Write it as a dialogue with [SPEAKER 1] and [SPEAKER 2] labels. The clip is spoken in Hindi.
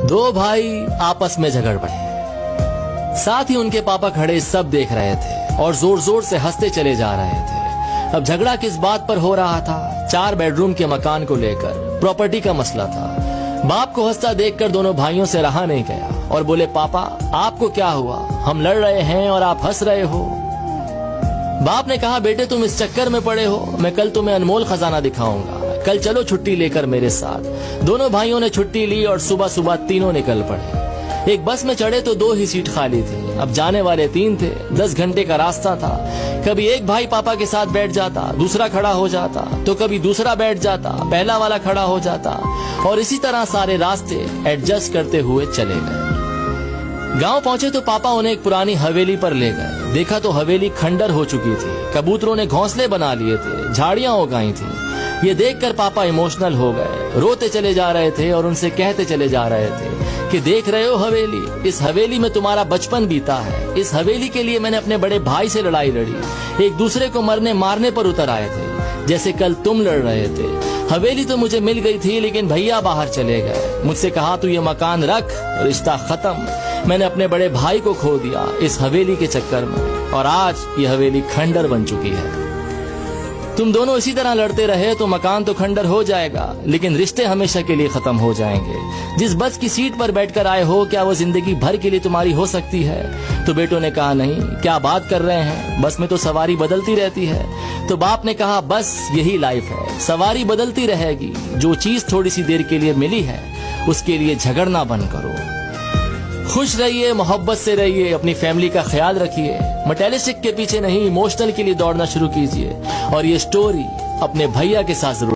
[SPEAKER 1] दो भाई आपस में झगड़ पड़े। साथ ही उनके पापा खड़े सब देख रहे थे और जोर जोर से हंसते चले जा रहे थे। अब झगड़ा किस बात पर हो रहा था? 4 बेडरूम के मकान को लेकर प्रॉपर्टी का मसला था। बाप को हंसता देखकर दोनों भाइयों से रहा नहीं गया और बोले, पापा आपको क्या हुआ? हम लड़ रहे हैं और आप हंस रहे हो। बाप ने कहा, बेटे तुम इस चक्कर में पड़े हो, मैं कल तुम्हें अनमोल खजाना दिखाऊंगा, कल चलो छुट्टी लेकर मेरे साथ। दोनों भाइयों ने छुट्टी ली और सुबह सुबह तीनों निकल पड़े। एक बस में चढ़े तो 2 ही सीट खाली थी। अब जाने वाले 3 थे, 10 घंटे का रास्ता था। कभी एक भाई पापा के साथ बैठ जाता, दूसरा खड़ा हो जाता, तो कभी दूसरा बैठ जाता, पहला वाला खड़ा हो जाता, और इसी तरह सारे रास्ते एडजस्ट करते हुए चले गए। गांव पहुंचे तो पापा उन्हें एक पुरानी हवेली पर ले गए। देखा तो हवेली खंडर हो चुकी थी। कबूतरों ने घोंसले बना लिए थे, झाड़ियां उगाई थी। ये देखकर पापा इमोशनल हो गए, रोते चले जा रहे थे और उनसे कहते चले जा रहे थे कि देख रहे हो हवेली, इस हवेली में तुम्हारा बचपन बीता है। इस हवेली के लिए मैंने अपने बड़े भाई से लड़ाई लड़ी, एक दूसरे को मरने मारने पर उतर आए थे, जैसे कल तुम लड़ रहे थे। हवेली तो मुझे मिल गई थी, लेकिन भैया बाहर चले गए। मुझसे कहा तू ये मकान रख, रिश्ता खत्म। मैंने अपने बड़े भाई को खो दिया इस हवेली के चक्कर में, और आज ये हवेली खंडर बन चुकी है। तुम दोनों इसी तरह लड़ते रहे तो मकान तो खंडर हो जाएगा, लेकिन रिश्ते हमेशा के लिए खत्म हो जाएंगे। जिस बस की सीट पर बैठकर आए हो, क्या वो जिंदगी भर के लिए तुम्हारी हो सकती है? तो बेटों ने कहा, नहीं, क्या बात कर रहे हैं, बस में तो सवारी बदलती रहती है। तो बाप ने कहा, बस यही लाइफ है, सवारी बदलती रहेगी। जो चीज थोड़ी सी देर के लिए मिली है, उसके लिए झगड़ना बंद करो। खुश रहिए, मोहब्बत से रहिए, अपनी फैमिली का ख्याल रखिए। मटेरियलिस्टिक के पीछे नहीं, इमोशनल के लिए दौड़ना शुरू कीजिए। और ये स्टोरी अपने भैया के साथ जरूर